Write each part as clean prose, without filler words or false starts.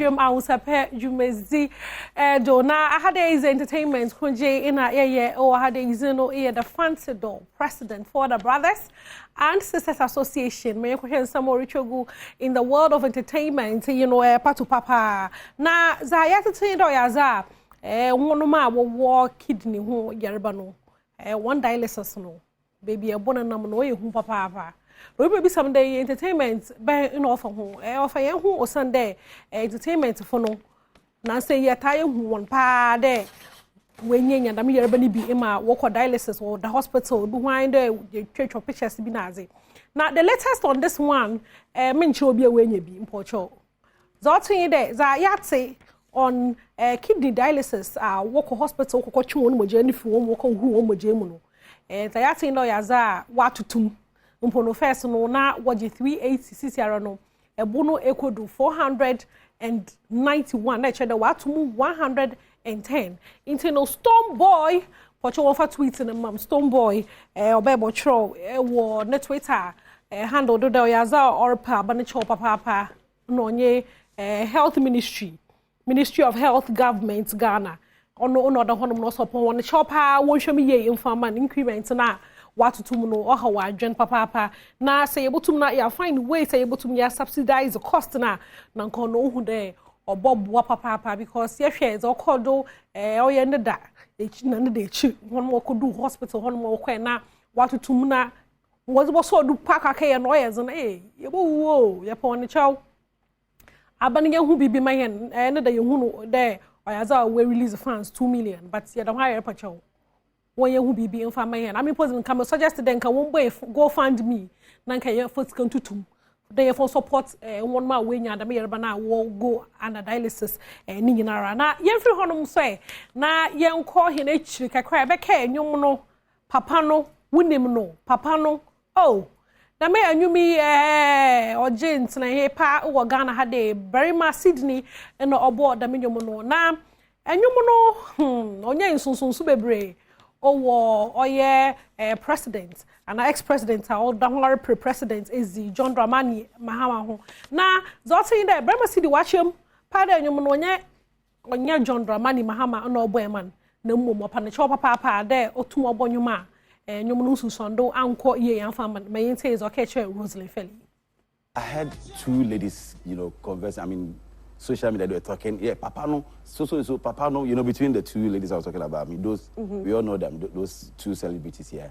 Badwam Ahosepe Jumezi Dona Ahades Entertainment Kunje in a or Ahades no the fancy door president for the Brothers and Sisters Association. May you some more ritual in the world of entertainment, patu papa. Na Zayata Tindo Yaza, one ma war kidney who Yerbano, one dialysis no, baby a bonanam no whom papa. Maybe someday entertainment by offer home, offer who or Sunday entertainment for no. Now say you're tired who one pa there. When you and me everybody be in my walk or dialysis or the hospital, behind the church or pictures to be nazi. Now the latest on this one, mention be when you be in Portugal. Zotting there, Zayate on kidney dialysis, walk hospital, coachun, Mojani for walk who Mojemuno. Zayate no yaza, what to tum. Mpono first no na waje 380 CCR no ebono ekodu 491 na chede watumu 110 into no Stone Boy pocho ofa tweet na mam Stone Boy obebo tro wo na Twitter handle do yaza orpa bane cho papa no nye health ministry of health government Ghana ono da hono no support one chopa won hwemi ye informal increment na watutum no oha wadwen papa na say ebotum na ya find ways say ebotum ya subsidize the cost na nko no hu de obobwa papa because ye hwe ze okodo oye ne da na ne de chi won mo kodu hospital won mo kwen na watutum na wo so du paka ka ye no ye ze na yebo wo ye pon ne chaw abane ye hu bibi mayen ne da ye hu no de oyaza we release funds 2 million but ye da hire pa chaw when you be in family, I mean, posing come suggested then can one way go find me. Nanka ye first come to two. They for support one more way and the mayor bana will go under dialysis and Ninara. Now, ye free honum say, na young call him H. Cry back here, no papano, winnim no, papano. Oh, the mayor knew me or James and a pa or Ghana had a very much Sydney and aboard the minimum. Now, and you know, on your soon super or yeah, president and ex-president or the president is the John Dramani Mahama. Now, Zotin there, Brema City watch him, Pada on your John Dramani Mahama and no boy man, no more panichopa papa there or two more bonuma, and you musu sondo, uncle ye and farmer, may say is okay, Rosalie Felly. I had two ladies, converse. I mean, social media, they were talking, Papano, so, Papano, between the two ladies I was talking about, those, we all know them, those two celebrities here,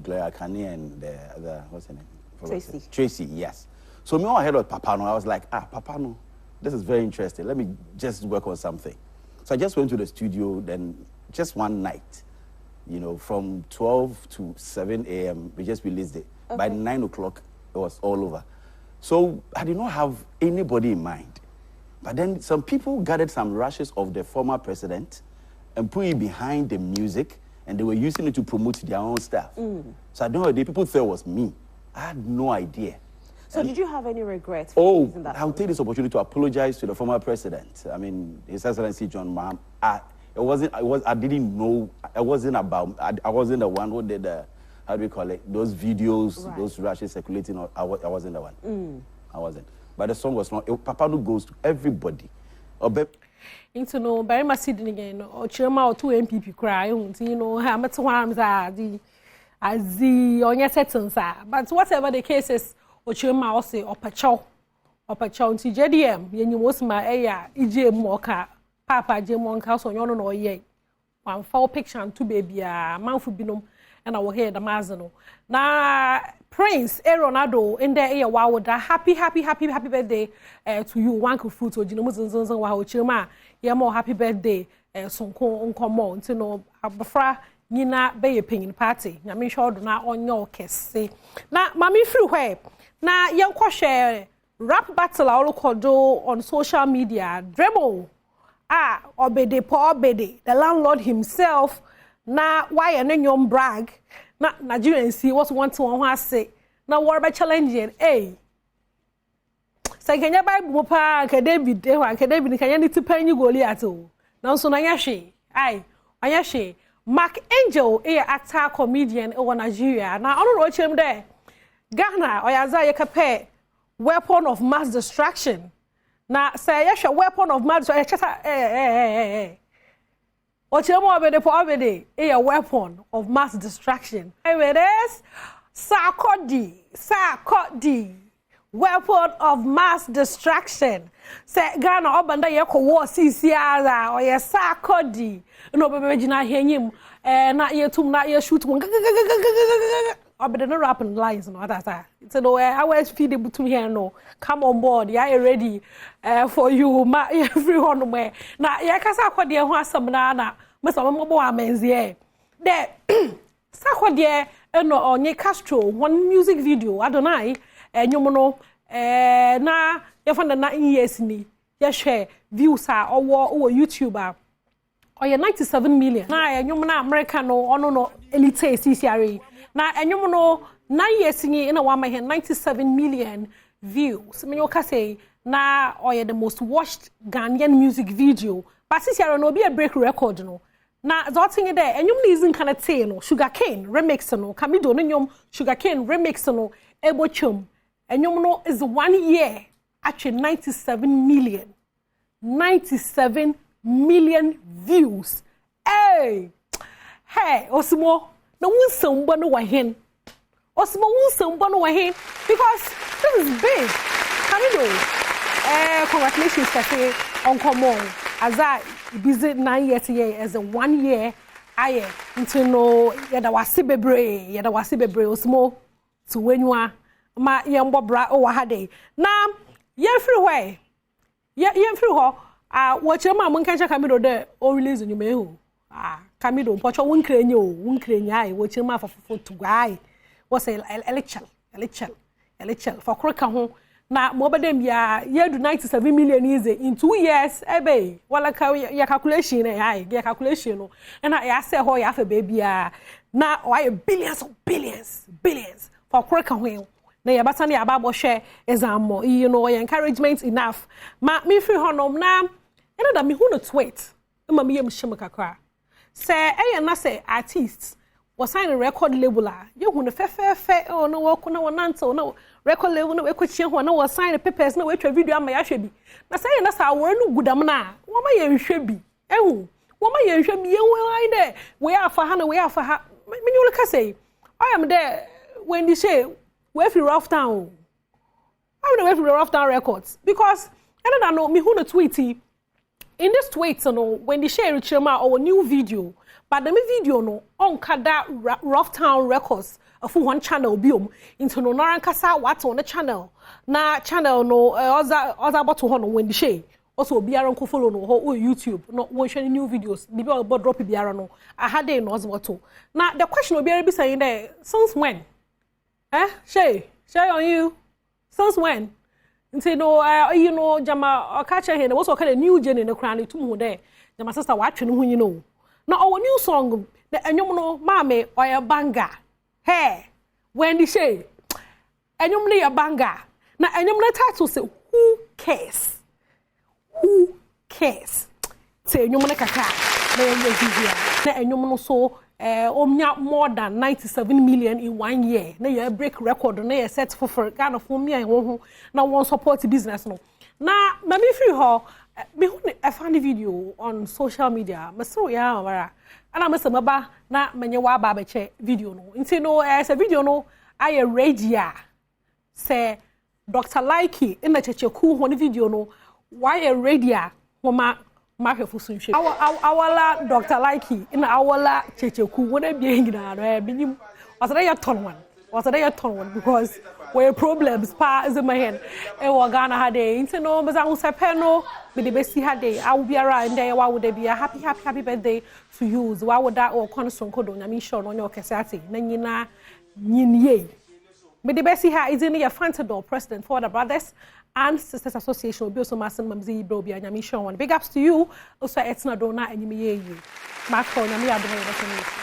Gloria Kani and the other, what's her name? Tracy, yes. So, me, I heard of Papano, I was like, Papano, this is very interesting, let me just work on something. So, I just went to the studio, then just one night, from 12 to 7 a.m., we just released it. Okay. By 9 o'clock, it was all over. So, I did not have anybody in mind. But then some people gathered some rushes of the former president and put it behind the music, and they were using it to promote their own stuff. So I don't know, people thought it was me. I had no idea. So did you have any regrets? I'll take this opportunity to apologize to the former president. I mean, His Excellency John Maham. I didn't know, I wasn't the one who did the, how do we call it, those videos, right. Those rushes circulating. I wasn't the one. I wasn't. But the song was not. Papano goes to everybody. Into no very much sitting again. Or Chirma or 2 MPP cry. How much harms are the on your settings are. But whatever the case is, or Chirma or say or Pacho to JDM. You was my EJ Moka, Papa J Monka, so you know ye. One 4 picture and 2 baby, mouth binum, and I will hear the Mazano. Now. Prince Ronaldo in the air wow happy birthday to you one could fruit or Jinozon wow chima yeah more happy birthday sonko uncommon to know abafra nina be opinion party na me sure do na onyo kese na mami free where na yanko share rap battle all do on social media Dremo obede the landlord himself na why an nyom brag na Nigerians see what one to one say. Now what about challenging? Say can you buy Mopa David David can you to pay you Goliath? Now so Nayashi. Ayashi. Mark Angel actor comedian over Nigeria. Now I don't watch him there. Ghana or Yazaya Kape weapon of mass destruction. na say yes weapon of mass destruction Ochemo obede po obede a weapon of mass destruction. It is Sarkodie weapon of mass destruction. Say Ghana obanda ye ko war CCR or ye Sarkodie no be imagine henyim na ye tum na ye shoot one obede no rapping lines no that so no I was feed to here no come on board ya ready for you ma everyone where na ye ka Sarkodie ho asem na Mr. Mobo Amenzie. There, Sarkodie no onye Castro one music video. Adonai, nyomono na ye find na years ni ye share views or YouTuber. Or ye 97 million. Na nyomona American no elite CCRA. Na nyomono 9 years ni in a one 97 million views. Me yoka say na or ye the most watched Ghanaian music video. But CCRA no be a break record no. Na zotinge there enyum ni izin kana tay no Sugarcane remix no Kamido no nyum Sugarcane remix no ebochum enyum no is 1 year actually 97 million views. Hey osimo na wunsamba no wahen osimo wunsamba no wahen because this is big. Kamido congratulations cafe on common as I busy 9 years here as a 1 year aye until no yada wasi bebre osmo to wenwa ma yembo bra o wa hade na yemfiri hwe yemfiri ho watch ma mun kancha Kamido de o release nyume ho Kamido pocho wunkrenye aye watch ma fafofo to guy was a election for kroka ho na mobadem ya yedu 97 million is in 2 years ebe wala ka ya calculation ya calculation no na ya say ho ya fa baby na why billions for kweka ho na ya bata na ya babo share exam you know encouragement enough ma me free honom na ena da me hu no tweet ma me yem shim kakra say na say artists was sign a record label you hu no fe oh no work na wonante no record label no ekwochie ho na was sign papers na we twa video ama ya hwe bi na say na sa wore no gudam na wo ma ye hwe bi ehu wo ma ye hwe bi ye hu ai de we afa ha na we afa ha me nyule ka say I am there when they say we fi rough town I am the rough town records because I don't know me who no tweety in this tweet no when they share chema or new video but the video no on kada rough town records of one channel biom into no nankasa what on the channel na channel no other bottle ho no when the share also biara nko follow no ho YouTube no one share new videos the be drop biara no I had no bottle now the question will be saying there since when share on you since when until no you know jama catch here was okay the new gen in the crown to mu there jama sister watching who you know now our new song the enyum no mame or a banger hey when the say enyum no a banger na enyum no title say who cares say enyum no kaka na enyum video na enyum no so omnya more than 97 million in 1 year na you break record na you set for Ghana for me and won na one support business no na me free ho me hu a funny video on social media me so ya mara ana me semaba na menye wa ba be che video no nti no say video no aye radio say Dr. Likey in the checheku ho video no why a radio ho ma hwefo sunhwe awala Dr. Likey in awala checheku wona bia ngina no binim wasada ya ton one because where problems pa is in my hand e wo Ghana hade into no meza Ahosepe no be the best hade I will be around there why would there be a happy birthday to you why would that or constant kodo nyami sure no nyokesate na nyina nyinye be the best here is in your Fantador president for the Brothers and Sisters Association obi so masen mamzi bro bia nyami sure one big ups to you also etna dona enyimi ye you mark for nyami adom